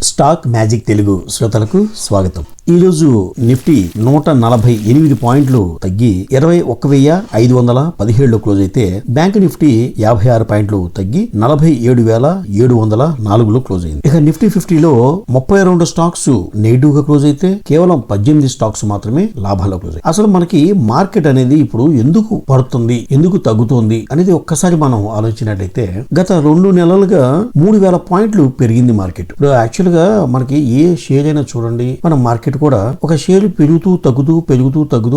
Stock magic Telugu శ్రోతలకు స్వాగతం. ఈ రోజు నిఫ్టీ 148 పాయింట్లు తగ్గి 21,517 క్లోజ్ అయితే బ్యాంక్ నిఫ్టీ 56 పాయింట్లు తగ్గి 47,704 క్లోజ్ అయింది. ఇక నిఫ్టీ 50లో 32 స్టాక్స్ నెగిటివ్ గా క్లోజ్ అయితే కేవలం 18 స్టాక్స్ మాత్రమే లాభాల్లో క్లోజ్ అయ్యాయి. అసలు మనకి మార్కెట్ అనేది ఇప్పుడు ఎందుకు పడుతుంది, ఎందుకు తగ్గుతోంది అనేది ఒక్కసారి మనం ఆలోచించినట్లయితే గత 2 నెలలుగా 3,000 పాయింట్లు పెరిగింది మార్కెట్. ఇప్పుడు యాక్చువల్ గా మనకి ఏ షేర్ అయినా చూడండి, మన మార్కెట్ కూడా ఒక షేర్ పెరుగుతూ తగ్గుతూ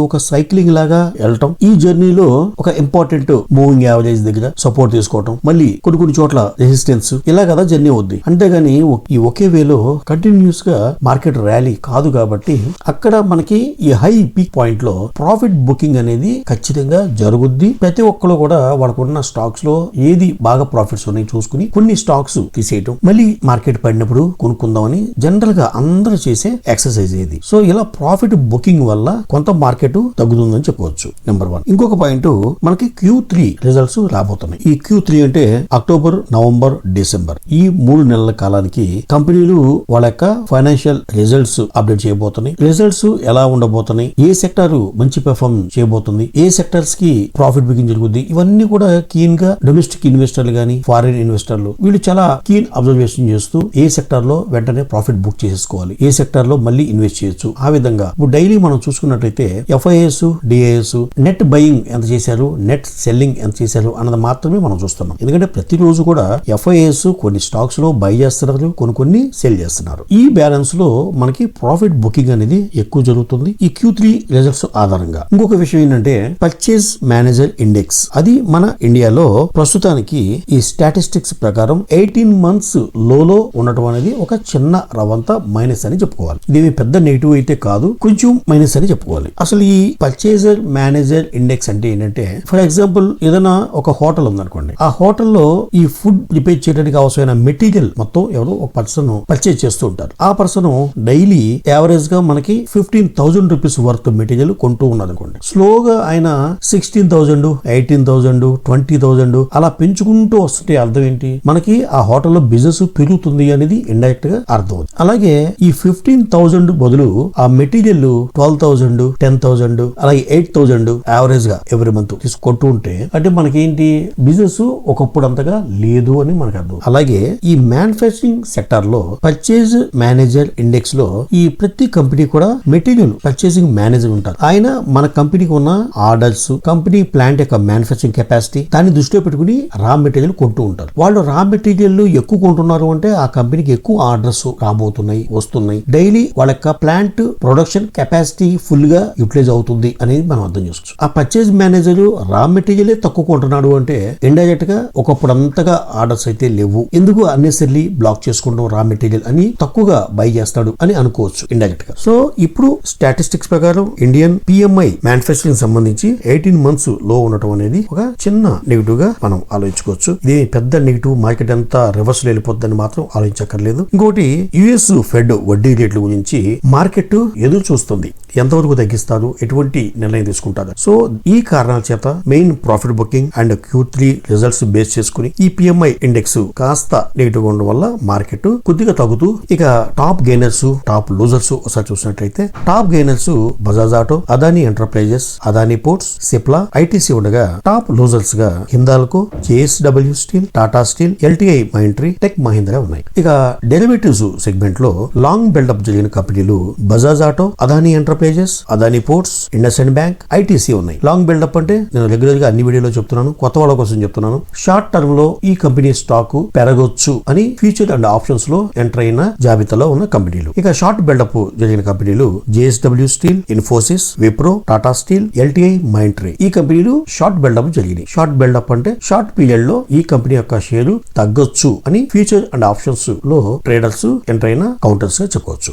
ఒక సైక్లింగ్ లాగా వెళ్ళటం, ఈ జర్నీలో ఒక ఇంపార్టెంట్ మూవింగ్ యావరేజ్ దగ్గర సపోర్ట్ తీసుకోవటం, మళ్ళీ కొన్ని చోట్ల రెసిస్టెన్స్, ఇలా కదా జర్నీ అవుద్ది. అంతేగాని ఈ ఒకే వేలో కంటిన్యూస్ గా మార్కెట్ ర్యాలీ కాదు. కాబట్టి అక్కడ మనకి ఈ హై పీక్ పాయింట్ లో ప్రాఫిట్ బుకింగ్ అనేది ఖచ్చితంగా జరుగుద్ది. ప్రతి ఒక్కరు కూడా వాళ్ళకున్న స్టాక్స్ లో ఏది బాగా ప్రాఫిట్స్ ఉన్నాయి చూసుకుని కొన్ని స్టాక్స్ తీసేయటం, మళ్ళీ మార్కెట్ పడినప్పుడు కొనుక్కుందామని జనరల్ గా అందరూ చేసే ఎక్సర్సైజ్ ఇది. సో ఇలా ప్రాఫిట్ బుకింగ్ వల్ల కొంత మార్కెట్ తగ్గుతుందని చెప్పవచ్చు. నెంబర్ 1. ఇంకొక పాయింట్, మనకి Q3 రిజల్ట్స్ రాబోతున్నాయి. ఈ Q3 అంటే అక్టోబర్, నవంబర్, డిసెంబర్, ఈ 3 నెలల కాలానికి కంపెనీలు వాళ్ళ యొక్క ఫైనాన్షియల్ రిజల్ట్స్ అప్డేట్ చేయబోతున్నాయి. రిజల్ట్స్ ఎలా ఉండబోతున్నాయి, ఏ సెక్టర్ మంచి పెర్ఫార్మ్ చేయబోతుంది, ఏ సెక్టర్స్ కి ప్రాఫిట్ బుకింగ్ జరుగుద్ది, ఇవన్నీ కూడా కీన్ గా డొమెస్టిక్ ఇన్వెస్టర్లు గానీ ఫారిన్ ఇన్వెస్టర్లు వీళ్ళు చాలా కీన్ అబ్జర్వేషన్ చేస్తూ ఏ సెక్టర్ లో వెంటనే ప్రాఫిట్ బుక్ చేసుకోవాలి, ఏ సెక్టర్ లో మళ్ళీ ఇన్వెస్ట్ చేయొచ్చు. ఆ విధంగా ఇప్పుడు డైలీ మనం చూసుకున్నట్లయితే FIAs, DIAs నెట్ బయింగ్ ఎంత చేశారు, నెట్ సెల్లింగ్ ఎంత చేశారు అన్నది మాత్రమే మనం చూస్తున్నాం. ఎందుకంటే ప్రతిరోజు కూడా FIAs కొన్ని స్టాక్స్ లో బై చేస్తున్నారు, కొన్ని సెల్ చేస్తున్నారు. ఈ బ్యాలెన్స్ లో మనకి ప్రాఫిట్ బుకింగ్ అనేది ఎక్కువ జరుగుతుంది ఈ Q3 రిజల్ట్స్ ఆధారంగా. ఇంకొక విషయం ఏంటంటే పర్చేజ్ మేనేజర్ ఇండెక్స్, అది మన ఇండియాలో ప్రస్తుతానికి ఈ స్టాటిస్టిక్స్ ప్రకారం 18 months లోలో ఉండటం అనేది ఒక చిన్న రవంత మైనస్ అని చెప్పుకోవాలి. ఇది పెద్ద నెగిటివ్ అయితే కాదు, కొంచెం మైనస్ అని చెప్పుకోవాలి. అసలు ఈ పర్చేజర్ మేనేజర్ ఇండెక్స్ అంటే ఏంటంటే, ఫర్ ఎగ్జాంపుల్ ఏదైనా ఒక హోటల్ ఉందనుకోండి, ఆ హోటల్లో ఈ ఫుడ్ ప్రిపేర్ చేయడానికి అవసరమైన మెటీరియల్ మొత్తం ఎవరో ఒక పర్సన్ పర్చేజ్ చేస్తూ ఉంటారు. ఆ పర్సన్ డైలీ యావరేజ్ గా మనకి 15,000 రూపీస్ వర్త్ మెటీరియల్ కొంటూ ఉన్నది అనుకోండి. స్లోగా ఆయన 16,000, 18,000, 20,000 అలా పెంచుకుంటూ వస్తుంటే అర్థం ఏంటి, మనకి ఆ హోటల్లో బిజినెస్ పెరుగుతుంది అనేది ఇండైరెక్ట్ గా అర్థం. అలాగే ఈ 15,000 బదులు ఆ మెటీరియల్ 12,000, 10,000 అలాగే 8,000 యావరేజ్ గా ఎవ్రీ మంత్ తీసుకుంటూ ఉంటే అంటే మనకేంటి, బిజినెస్ ఒకప్పుడు అంతగా లేదు అని మనకు అర్థం. అలాగే ఈ మ్యానుఫ్యాక్చరింగ్ సెక్టర్ లో పర్చేజ్ మేనేజర్ ఇండెక్స్ లో ఈ ప్రతి కంపెనీ కూడా మెటీరియల్ పర్చేసింగ్ మేనేజర్ ఉంటారు. ఆయన మన కంపెనీకి ఉన్న ఆర్డర్స్, కంపెనీ ప్లాంట్ యొక్క మ్యానుఫ్యాక్చరింగ్ కెపాసిటీ దాన్ని దృష్టిలో పెట్టుకుని రా మెటీరియల్ కొంటూ ఉంటారు. వాళ్ళు రా మెటీరియల్ ఎక్కువ కొంటున్నారు అంటే ఆ కంపెనీకి ఎక్కువ ఆర్డర్స్ రాబోతున్నాయి, వస్తున్నాయి. డైలీ వాళ్ళ యొక్క ప్లాంట్ ప్రొడక్షన్ కెపాసిటీ ఫుల్ గా యూటిలైజ్ అవుతుంది అనేది మనం అర్థం చేసుకోవచ్చు. ఆ పర్చేజ్ మేనేజర్ రా మెటీరియల్ తక్కువ కొంటున్నాడు అంటే ఇండైరెక్ట్ గా ఒకప్పుడు అంతగా ఆర్డర్స్ అయితే లేవు, ఎందుకు అన్నెసరీ బ్లాక్ చేసుకుంటాం రా మెటీరియల్ అని తక్కువగా బై చేస్తాడు అని అనుకోవచ్చు ఇండైరెక్ట్ గా. సో ఇప్పుడు స్టాటిస్టిక్స్ ప్రకారం ఇండియన్ PMI మ్యానుఫ్యాక్చరింగ్ సంబంధించి 18 months లో ఉండటం అనేది ఒక చిన్న నెగిటివ్ గా మనం ఆలోచించుకోవచ్చు. ఇది పెద్ద నెగిటివ్, మార్కెట్ అంతా రివర్స్ వెళ్ళిపోద్దని మాత్రం ఆలోచించక్కర్లేదు. ఇంకోటి US ఫెడ్ వడ్డీ రేట్ల గురించి మార్కెట్ ఎదురు చూస్తుంది, ఎంతవరకు తగ్గిస్తారు, ఎటువంటి నిర్ణయం తీసుకుంటారు. సో ఈ కారణాల చేత main profit booking and Q3 results base చేసుకుని ఈ PMI ఇండెక్స్ కాస్త నెగిటివ్ గా ఉండడం వల్ల మార్కెట్ కొద్దిగా తగ్గుతూ, ఇక టాప్ గెయినర్స్, టాప్ లూజర్స్ ఒకసారి చూసినట్లయితే top gainers Bajaj auto, Adani enterprises, Adani ports, Cipla, ITC ఉండగా టాప్ లూజర్స్ గా Hindalco, JSW steel, Tata steel, LTI Mindtree, tech Mahindra ఉన్నాయి. ఇక డెరివేటివ్స్ సెగ్మెంట్ లో లాంగ్ బిల్డప్ జరిగిన కంపెనీలు Bajaj auto, Adani enterprises, Adani ports, IndusInd bank, ITC ఉన్నాయి. లాంగ్ బిల్డప్ అంటే నేను రెగ్యులర్ గా అన్ని వీడియోలో చెప్తున్నాను, కొత్త వాళ్ళ కోసం చెప్తున్నాను. షార్ట్ టర్మ్ లో ఈ కంపెనీ స్టాక్ పెరగొచ్చు అని ఫ్యూచర్ అండ్ ఆప్షన్స్ లో ఎంటర్ అయిన జాబితాలో ఉన్న కంపెనీలు. ఇక షార్ట్ బిల్డప్ జరిగిన కంపెనీలు JSW steel, Infosys, Wipro, Tata steel, LTI Mindtree. ఈ కంపెనీలు షార్ట్ బిల్డప్ జరిగినాయి. షార్ట్ బిల్డప్ అంటే షార్ట్ పీరియడ్ లో ఈ కంపెనీ యొక్క షేరు తగ్గొచ్చు అని ఫ్యూచర్ అండ్ ఆప్షన్స్ లో ట్రేడర్స్ ఎంటర్ అయిన కౌంటర్స్ గా చెప్పుకోవచ్చు.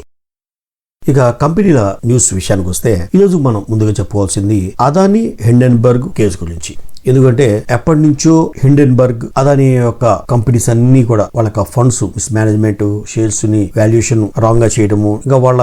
ఇక కంపెనీల న్యూస్ విషయానికి వస్తే ఈరోజు మనం ముందుగా చెప్పుకోవాల్సింది అదానీ హిండెన్బర్గ్ కేసు గురించి. ఎందుకంటే ఎప్పటి నుంచో హిండెన్బర్గ్ అదాని యొక్క కంపెనీస్ అన్ని కూడా వాళ్ళ ఫండ్స్ మిస్ మేనేజ్మెంట్, షేర్స్ ని వాల్యుయేషన్ రాంగ్ గా చేయడము, ఇంకా వాళ్ళ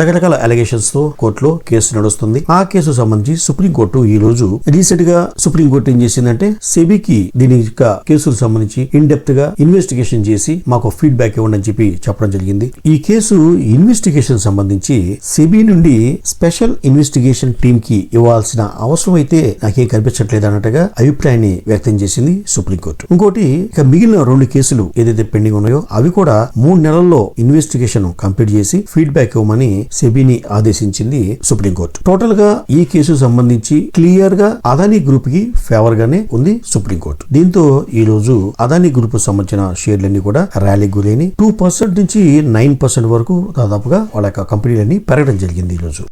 రకరకాల అలిగేషన్స్ తో కోర్టులో కేసు నడుస్తుంది. ఆ కేసు సంబంధించి సుప్రీంకోర్టు ఈ రోజు రీసెంట్ గా సుప్రీంకోర్టు ఏం చేసిందంటే సెబీకి దీని యొక్క కేసుకు సంబంధించి ఇన్ డెప్త్ గా ఇన్వెస్టిగేషన్ చేసి మాకు ఫీడ్బ్యాక్ ఇవ్వండి అని చెప్పి చెప్పడం జరిగింది. ఈ కేసు ఇన్వెస్టిగేషన్ సంబంధించి సెబీ నుండి స్పెషల్ ఇన్వెస్టిగేషన్ టీమ్ కి ఇవ్వాల్సిన అవసరం అయితే నాకేం కనిపించట్లేదు అన్నట్టుగా అభిప్రాయాన్ని వ్యక్తం చేసింది సుప్రీంకోర్టు. ఇంకోటి ఇక మిగిలిన 2 కేసులు ఏదైతే పెండింగ్ ఉన్నాయో అవి కూడా 3 నెలల్లో ఇన్వెస్టిగేషన్ కంప్లీట్ చేసి ఫీడ్బ్యాక్ ఇవ్వమని సెబీని ఆదేశించింది సుప్రీంకోర్టు. టోటల్ గా ఈ కేసు సంబంధించి క్లియర్ గా అదానీ గ్రూప్ కి ఫేవర్ గానే ఉంది సుప్రీంకోర్టు. దీంతో ఈ రోజు అదానీ గ్రూప్ సంబంధించిన షేర్లన్నీ కూడా ర్యాలీకి గురైన 2% నుంచి 9% వరకు దాదాపుగా వాళ్ళ యొక్క కంపెనీలన్నీ పెరగడం జరిగింది ఈ రోజు.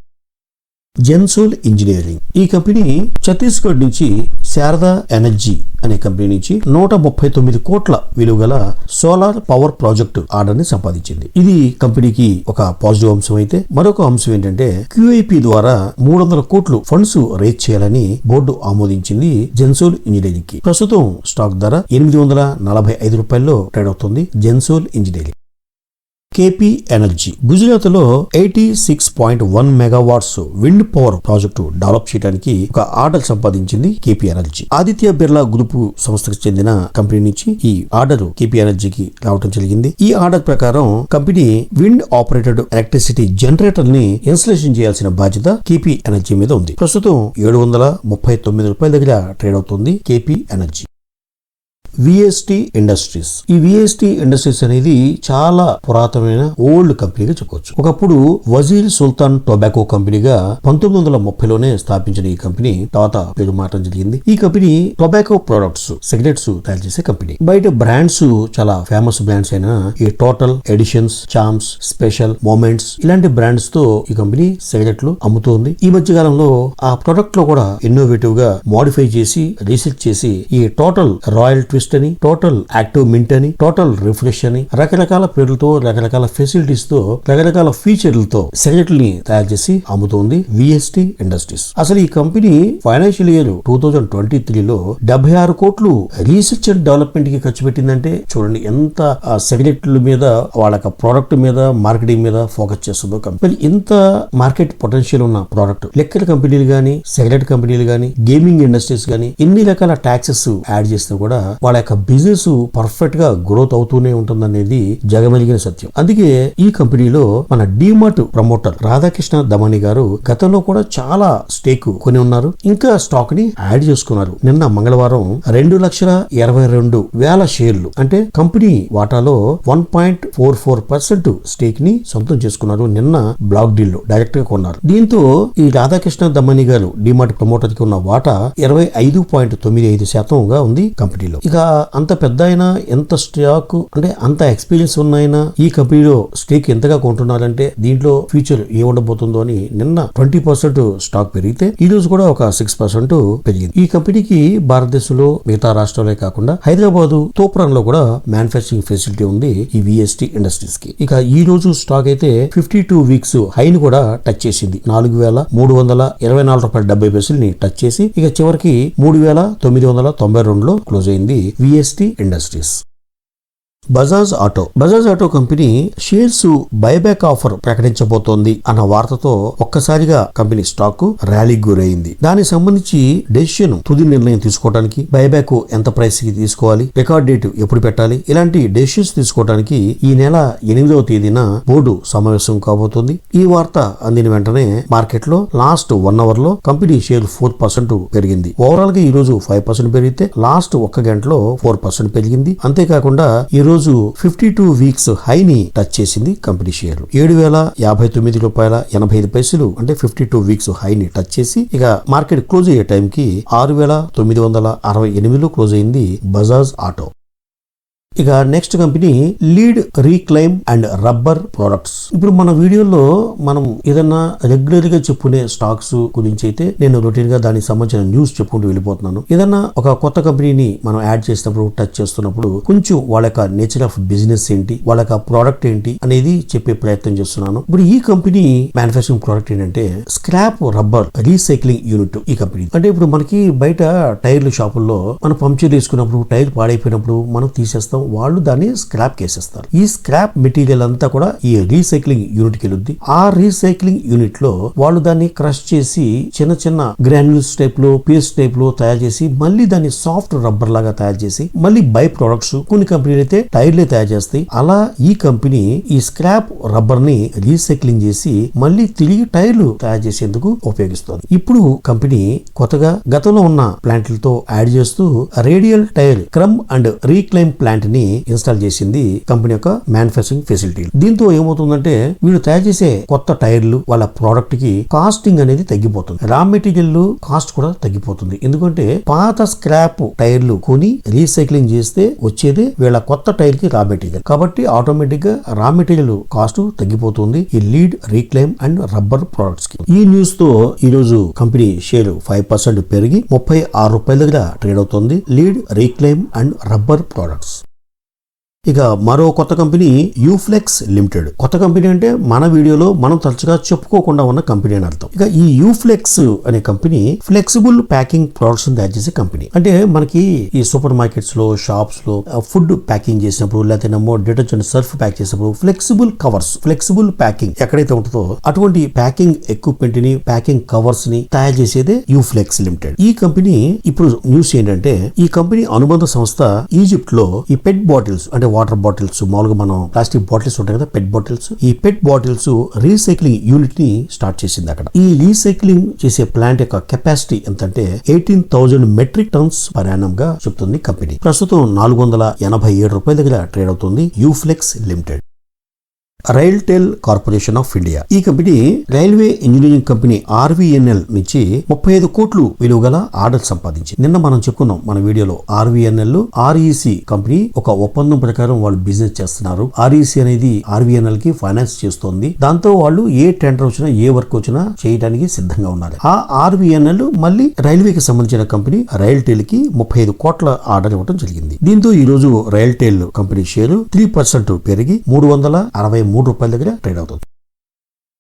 జెన్సోల్ ఇంజనీరింగ్ ఈ కంపెనీ ఛత్తీస్గఢ్ నుంచి శారదా ఎనర్జీ అనే కంపెనీ నుంచి 139 కోట్ల విలువ గల సోలార్ పవర్ ప్రాజెక్టు ఆర్డర్ ని సంపాదించింది. ఇది కంపెనీకి ఒక పాజిటివ్ అంశం అయితే, మరొక అంశం ఏంటంటే QIP ద్వారా 300 కోట్లు ఫండ్స్ రేజ్ చేయాలని బోర్డు ఆమోదించింది జెన్సోల్ ఇంజనీరింగ్ కి. ప్రస్తుతం స్టాక్ ధర 845 రూపాయల్లో ట్రేడ్ అవుతుంది. Gensol engineering. KP energy Gujarat లో 86.1 megawatts wind power project develop చేయడానికి ఒక ఆర్డర్ సంపాదించింది KP energy. Aditya Birla group సంస్థకు చెందిన కంపెనీ నుంచి ఈ ఆర్డర్ KP ఎనర్జీకి రావడం జరిగింది. ఈ ఆర్డర్ ప్రకారం company wind operated electricity generator ని ఇన్స్టలేషన్ చేయాల్సిన బాధ్యత KP ఎనర్జీ మీద ఉంది. ప్రస్తుతం 739 రూపాయల దగ్గర ట్రేడ్ అవుతుంది KP ఎనర్జీ. VST industries. ఈ VST ఇండస్ట్రీస్ అనేది చాలా పురాతనమైన ఓల్డ్ కంపెనీగా చెప్పవచ్చు. ఒకప్పుడు వజీర్ సుల్తాన్ టొబాకో కంపెనీగా 1930లోనే స్థాపించిన ఈ కంపెనీ తర్వాత పేరు మారడం జరిగింది. ఈ కంపెనీ టొబాకో ప్రొడక్ట్స్, సిగరెట్స్ తయారు చేసే కంపెనీ. బయట బ్రాండ్స్ చాలా ఫేమస్ బ్రాండ్స్ అయిన ఈ total, editions, charms, special, moments ఇలాంటి బ్రాండ్స్ తో ఈ కంపెనీ సిగరెట్లు అమ్ముతోంది. ఈ మధ్య కాలంలో ఆ ప్రొడక్ట్ లో కూడా ఇన్నోవేటివ్ గా మోడిఫై చేసి రీసెర్చ్ చేసి ఈ టోటల్ రాయల్ ట్విస్ట్ అని, టోటల్ యాక్టివ్ మింట్ అని, టోటల్ రిఫ్రెష్ అని రకరకాల పేర్లతో, రకరకాల ఫెసిలిటీస్ తో, రకరకాల ఫీచర్లతో సిగరెట్లని తయారు చేసి అమ్ముతోంది VST ఇండస్ట్రీస్. అసలు ఈ కంపెనీ ఫైనాన్షియల్ ఇయర్ 2023లో 76 కోట్లు రీసెర్చ్ అండ్ డెవలప్మెంట్ కి ఖర్చు పెట్టిందంటే చూడండి ఎంత సిగరెట్ల మీద, వాళ్ళ ప్రోడక్ట్ మీద, మార్కెటింగ్ మీద ఫోకస్ చేస్తుందో కంపెనీ. ఇంత మార్కెట్ పొటెన్షియల్ ఉన్న ప్రోడక్ట్ లెక్కల కంపెనీలు గానీ, సిగరెట్ కంపెనీలు గానీ, గేమింగ్ ఇండస్ట్రీస్ గానీ ఎన్ని రకాల ట్యాక్సెస్ యాడ్ చేసినా కూడా వాళ్ళ యొక్క బిజినెస్ పర్ఫెక్ట్ గా గ్రోత్ అవుతూనే ఉంటుందనేది జగమెరిగిన సత్యం. అందుకే ఈ కంపెనీలో మన డీమార్ట్ ప్రమోటర్ రాధాకృష్ణ దమాని గారు గతంలో కూడా చాలా స్టేక్ కొని ఉన్నారు. ఇంకా స్టాక్ ని యాడ్ చేసుకున్నారు. నిన్న మంగళవారం 2,22,000 షేర్లు అంటే కంపెనీ వాటాలో 1.44% స్టేక్ ని సొంతం చేసుకున్నారు. నిన్న బ్లాక్ డీల్ లో డైరెక్ట్ గా కొన్నారు. దీంతో ఈ రాధాకృష్ణ దమాని గారు డీమార్ట్ ప్రమోటర్ కి ఉన్న వాటా 25.95% గా ఉంది కంపెనీలో. ఇక అంత పెద్ద అయినా, ఎంత స్టాక్ అంటే అంత ఎక్స్పీరియన్స్ ఉన్నాయినా ఈ కంపెనీలో స్టేక్ ఎంతగా కొంటున్నారంటే దీంట్లో ఫ్యూచర్ ఏ ఉండబోతుందో అని నిన్న 20% స్టాక్ పెరిగితే ఈ రోజు కూడా ఒక 6% పెరిగింది. ఈ కంపెనీకి భారతదేశంలో మిగతా రాష్ట్రాలే కాకుండా హైదరాబాదు తోపురంలో కూడా మ్యానుఫ్యాక్చరింగ్ ఫెసిలిటీ ఉంది ఈ VST ఇండస్ట్రీస్ కి. ఇక ఈ రోజు స్టాక్ అయితే 52 వీక్స్ హైని కూడా టచ్ చేసింది. 4,324 రూపాయల 70 పైసల్ని టచ్ చేసి ఇక చివరికి 3,992లో క్లోజ్ అయింది VST industries. Bajaj auto company shares buyback offer ప్రకటించబోతోంది అన్న వార్తతో ఒక్కసారిగా కంపెనీ స్టాక్ ర్యాలీకి గురైంది. దానికి సంబంధించి డెసిషన్, తుది నిర్ణయం తీసుకోవడానికి బైబ్యాక్ ఎంత ప్రైస్ కి తీసుకోవాలి, రికార్డ్ డేట్ ఎప్పుడు పెట్టాలి, ఇలాంటి డెసిషన్స్ తీసుకోవడానికి ఈ నెల 8వ తేదీన బోర్డు సమావేశం కాబోతోంది. ఈ వార్త అందిన వెంటనే మార్కెట్ లో లాస్ట్ 1 అవర్ లో కంపెనీ షేర్ 4% పెరిగింది. ఓవరాల్ గా ఈ రోజు 5% పెరిగితే లాస్ట్ 1 గంటలో 4% పెరిగింది. అంతేకాకుండా ఈ రోజు 52 వీక్స్ హైని టచ్ చేసింది కంపెనీ షేర్. 7,059 రూపాయల 85 పైసలు అంటే 52 వీక్స్ హైని టచ్ చేసి ఇక మార్కెట్ క్లోజ్ అయ్యే టైంకి 6,968లో క్లోజ్ అయింది బజాజ్ ఆటో. ఇక next company lead reclaim and rubber products. ఇప్పుడు మన వీడియోలో మనం ఏదన్నా రెగ్యులర్ గా చెప్పుకునే స్టాక్స్ గురించి అయితే నేను రొటీన్ గా దానికి సంబంధించిన న్యూస్ చెప్పుకుంటూ వెళ్ళిపోతున్నాను. ఏదన్నా ఒక కొత్త కంపెనీని మనం యాడ్ చేసినప్పుడు, టచ్ చేస్తున్నప్పుడు కొంచెం వాళ్ళ యొక్క నేచర్ ఆఫ్ బిజినెస్ ఏంటి, వాళ్ళ యొక్క ప్రోడక్ట్ ఏంటి అనేది చెప్పే ప్రయత్నం చేస్తున్నాను. ఇప్పుడు ఈ కంపెనీ మ్యానుఫ్యాక్చరింగ్ ప్రోడక్ట్ ఏంటంటే స్క్రాప్ రబ్బర్ రీసైక్లింగ్ యూనిట్. ఈ కంపెనీ అంటే ఇప్పుడు మనకి బయట టైర్ల షాపుల్లో మనం పంక్చర్ వేసుకున్నప్పుడు, టైర్ పాడైపోయినప్పుడు మనం తీసేస్తాం, వాళ్ళు దాన్ని స్క్రాప్ కేసేస్తారు. ఈ స్క్రాప్ మెటీరియల్ అంతా కూడా ఈ రీసైక్లింగ్ యూనిట్ కి వెళ్తుంది. ఆ రీసైక్లింగ్ యూనిట్ లో వాళ్ళు దాన్ని క్రష్ చేసి చిన్న చిన్న గ్రాన్యూల్స్ టైప్ లో, పేస్ట్ టైప్ లో తయారు చేసి మళ్ళీ దాన్ని సాఫ్ట్ రబ్బర్ లాగా తయారు చేసి మళ్ళీ బై ప్రొడక్ట్స్ కొన్ని కంపెనీలు అయితే టైర్లే తయారు చేస్తాయి. అలా ఈ కంపెనీ ఈ స్క్రాప్ రబ్బర్ ని రీసైక్లింగ్ చేసి మళ్ళీ తిరిగి టైర్లు తయారు చేసేందుకు ఉపయోగిస్తుంది. ఇప్పుడు కంపెనీ కొత్తగా గతంలో ఉన్న ప్లాంట్లతో యాడ్ చేస్తూ radial tyre crumb and reclaim plant ని ఇన్స్టాల్ చేసింది కంపెనీ యొక్క మ్యానుఫ్యాక్చరింగ్ ఫెసిలిటీ. దీంతో ఏమవుతుందంటే వీళ్ళు తయారు చేసే కొత్త టైర్లు వాళ్ళ ప్రోడక్ట్ కి కాస్టింగ్ అనేది తగ్గిపోతుంది. రా మెటీరియల్ కాస్ట్ కూడా తగ్గిపోతుంది. ఎందుకంటే పాత స్క్రాప్ టైర్లు కొని రీసైక్లింగ్ చేస్తే వచ్చేది వీళ్ళ కొత్త టైర్ కి రా మెటీరియల్. కాబట్టి ఆటోమేటిక్ గా రా మెటీరియల్ కాస్ట్ తగ్గిపోతుంది ఈ lead reclaim and rubber products కి. ఈ న్యూస్ తో ఈ రోజు కంపెనీ షేర్ 5% పెరిగి 36 రూపాయల దగ్గర ట్రేడ్ అవుతుంది. Lead reclaim and rubber products. ఇక మరో కొత్త కంపెనీ యూఫ్లెక్స్ లిమిటెడ్. కొత్త కంపెనీ అంటే మన వీడియోలో మనం తరచుగా చెప్పుకోకుండా ఉన్న కంపెనీ అని అర్థం. ఇక ఈ యూఫ్లెక్స్ అనే కంపెనీ ఫ్లెక్సిబుల్ ప్యాకింగ్ ప్రొడక్ట్స్ తయారు చేసే కంపెనీ. అంటే మనకి ఈ సూపర్ మార్కెట్స్ లో, షాప్స్ లో ఫుడ్ ప్యాకింగ్ చేసినప్పుడు, లేకపోతే డిటర్జెంట్ సర్ఫ్ ప్యాక్ చేసినప్పుడు ఫ్లెక్సిబుల్ కవర్స్, ఫ్లెక్సిబుల్ ప్యాకింగ్ ఎక్కడైతే ఉంటుందో అటువంటి ప్యాకింగ్ ఎక్విప్మెంట్ ని, ప్యాకింగ్ కవర్స్ ని తయారు చేసేదే యూఫ్లెక్స్ లిమిటెడ్. ఈ కంపెనీ ఇప్పుడు న్యూస్ ఏంటంటే ఈ కంపెనీ అనుబంధ సంస్థ ఈజిప్ట్ లో ఈ పెట్ బాటిల్స్ అంటే వాటర్ బాటిల్స్, మామూలుగా మనం ప్లాస్టిక్ బాటిల్స్ ఉంటాయి కదా, పెట్ బాటిల్స్, ఈ పెట్ బాటిల్స్ రీసైక్లింగ్ యూనిట్ ని స్టార్ట్ చేసింది అక్కడ. ఈ రీసైక్లింగ్ చేసే ప్లాంట్ యొక్క కెపాసిటీ ఎంతంటే 18,000 మెట్రిక్ టన్స్ పర్ యానం గా చెప్తుంది కంపెనీ. ప్రస్తుతం 487 రూపాయల దగ్గర ట్రేడ్ అవుతుంది Uflex limited. RailTel corporation of India. ఈ company railway engineering company RVNL నుంచి 35 కోట్లు విలువ గల ఆర్డర్ సంపాదించింది. నిన్న మనం చెప్పుకున్నాం మన వీడియోలో RVNL REC కంపెనీ ఒక ఒప్పందం ప్రకారం వాళ్ళు బిజినెస్ చేస్తున్నారు. REC అనేది RVNL కి ఫైనాన్స్ చేస్తోంది. దాంతో వాళ్ళు ఏ టెండర్ వచ్చినా, ఏ వర్క్ వచ్చినా చేయడానికి సిద్ధంగా ఉన్నారు. ఆ RVNL మళ్ళీ రైల్వేకి సంబంధించిన కంపెనీ రైల్టెల్ కి 35 కోట్ల ఆర్డర్ ఇవ్వడం జరిగింది. దీంతో ఈ రోజు రైల్టెల్ కంపెనీ షేరు 3% పెరిగి 363 రూపాయల దగ్గర ట్రేడ్ అవుతుంది.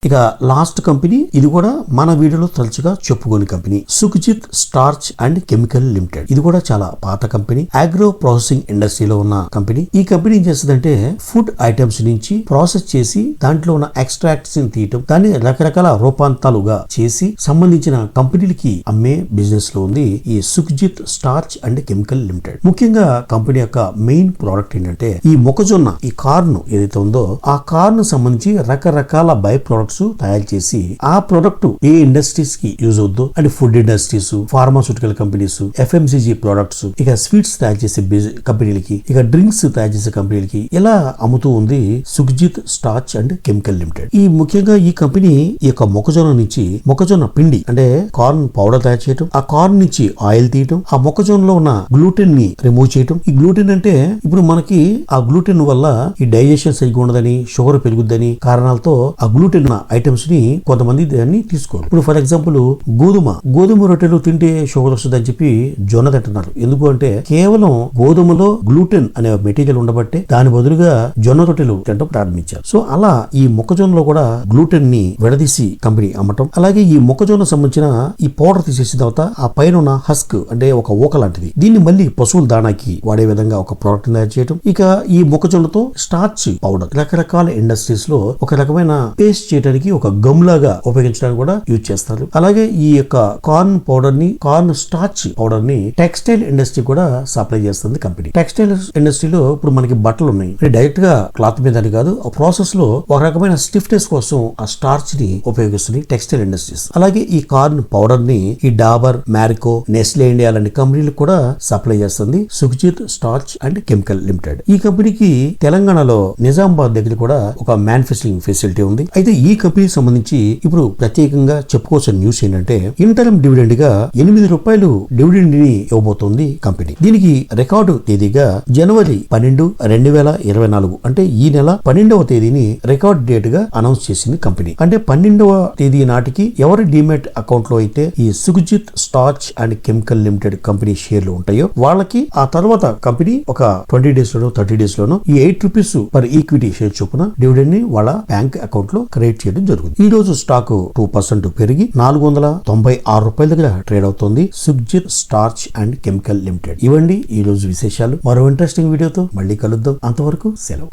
ఇక లాస్ట్ కంపెనీ, ఇది కూడా మన వీడియోలో తరచుగా చెప్పుకోని company, Sukhjit starch and chemical limited. ఇది కూడా చాలా పాత కంపెనీ, అగ్రో ప్రాసెసింగ్ ఇండస్ట్రీలో ఉన్న కంపెనీ. ఈ కంపెనీ ఏం చేస్తుందంటే ఫుడ్ ఐటమ్స్ నుంచి ప్రాసెస్ చేసి దాంట్లో ఉన్న ఎక్స్ట్రాక్ట్స్ ని తీయటం, దాన్ని రకరకాల రూపాంతాలుగా చేసి సంబంధించిన కంపెనీలకి అమ్మే బిజినెస్ లో ఉంది ఈ Sukhjit starch and chemical limited. ముఖ్యంగా కంపెనీ యొక్క మెయిన్ ప్రోడక్ట్ ఏంటంటే ఈ మొక్కజొన్న, ఈ కార్న్ ఏదైతే ఉందో ఆ కార్న్ సంబంధించి రకరకాల బై ప్రొడక్ట్స్ తయారు చేసి ఆ ప్రొడక్ట్ ఏ ఇండస్ట్రీస్ కి యూజ్ అవుద్దో అంటే food industries, pharmaceutical companies, FMCG products, ఇక స్వీట్స్ తయారు చేసే కంపెనీలకి, ఇక డ్రింక్స్ తయారు చేసే కంపెనీలకి ఇలా అమ్ముతూ ఉంది Sukhjit starch and chemical limited. ఈ ముఖ్యంగా ఈ కంపెనీ ఈ యొక్క మొక్కజొన్న నుంచి మొక్కజొన్న పిండి అంటే కార్న్ పౌడర్ తయారు చేయటం, ఆ కార్న్ నుంచి ఆయిల్ తీయటం, ఆ మొక్కజొన్నలో ఉన్న గ్లూటెన్ ని రిమూవ్ చేయటం. ఈ గ్లూటెన్ అంటే ఇప్పుడు మనకి ఆ గ్లూటెన్ వల్ల ఈ డైజెషన్ సరిగ్గా ఉండదని, షుగర్ పెరుగుద్దని కారణాలతో ఆ గ్లూటెన్ ఐటమ్స్ ని కొంతమంది దాన్ని తీసుకోరు. ఇప్పుడు ఫర్ ఎగ్జాంపుల్ గోధుమ రొట్టెలు తింటే షుగర్ వస్తుందని చెప్పి జొన్న తింటున్నారు. ఎందుకు అంటే కేవలం గోధుమలో గ్లూటెన్ అనే మెటీరియల్ ఉండబట్టే దాని బదులుగా జొన్న రొట్టెలు తినడం ప్రారంభించారు. సో అలా ఈ మొక్కజొన్నలో కూడా గ్లూటెన్ ని విడదీసి కంపెనీ అమ్మటం. అలాగే ఈ మొక్కజొన్న సంబంధించిన ఈ పౌడర్ తీసేసిన తర్వాత ఆ పైన ఉన్న హస్క్ అంటే ఒక ఊక లాంటిది, దీన్ని మళ్ళీ పశువుల దానాకి వాడే విధంగా ఒక ప్రోడక్ట్ తయారు చేయడం. ఇక ఈ మొక్కజొన్నతో స్టార్చ్ పౌడర్ రకరకాల ఇండస్ట్రీస్ లో ఒక రకమైన పేస్ట్ చేయడానికి ఒక గమ్ లాగా ఉపయోగించడానికి కూడా యూజ్ చేస్తారు. అలాగే ఈ యొక్క కార్న్ పౌడర్ ని, కార్న్ స్టార్చ్ పౌడర్ ని టెక్స్టైల్ ఇండస్ట్రీ కూడా సప్లై చేస్తుంది కంపెనీ. టెక్స్టైల్ ఇండస్ట్రీలో ఇప్పుడు మనకి బట్టలు ఉన్నాయి, డైరెక్ట్ గా క్లాత్ మీద అని కాదు, ఆ ప్రాసెస్ లో ఒక రకమైన స్టిఫ్నెస్ కోసం ఆ స్టార్చ్ ని ఉపయోగిస్తుంది టెక్స్టైల్ ఇండస్ట్రీస్. అలాగే ఈ కార్న్ పౌడర్ ని ఈ డాబర్, మ్యారికో, నెస్లే ఇండియా లాంటి కంపెనీలకు కూడా సప్లై చేస్తుంది Sukhjit starch and chemical limited. ఈ కంపెనీకి తెలంగాణలో నిజామాబాద్ దగ్గర కూడా ఒక మ్యానుఫ్యాక్చరింగ్ ఫెసిలిటీ ఉంది. అయితే ఈ కంపెనీకి సంబంధించి ఇప్పుడు ప్రత్యేకంగా చెప్పుకోవాల్సిన న్యూస్ ఏంటంటే ఇంటర్మ్ డివిడెండ్ గా ₹8 డివిడెండ్ ని ఇవ్వబోతోంది కంపెనీ. దీనికి రికార్డు తేదీగా జనవరి 12, 2024 అంటే ఈ నెల 12వ తేదీని రికార్డ్ డేట్ గా అనౌన్స్ చేసింది కంపెనీ. అంటే 12వ తేదీ నాటికి ఎవరి డిమాట్ అకౌంట్ లో అయితే ఈ Sukhjit starch and chemical limited company షేర్లు ఉంటాయో వాళ్ళకి ఆ తర్వాత కంపెనీ ఒక 20 డేస్ లోనో 30 డేస్ లోనో ఈ ₹8 పర్ ఈక్విటీ షేర్ చొప్పున డివిడెండ్ ని వాళ్ళ బ్యాంక్ అకౌంట్ లో క్రెడిట్ చేయడం జరుగుతుంది. ఈ రోజు స్టాక్ 2% పెరిగి ₹496 దగ్గర ట్రేడ్ అవుతోంది Sukhjit starch and chemical limited. ఇవ్వండి ఈ రోజు విశేషాలు. మరో ఇంట్రెస్టింగ్ వీడియోతో మళ్ళీ కలుద్దాం. అంతవరకు సెలవు.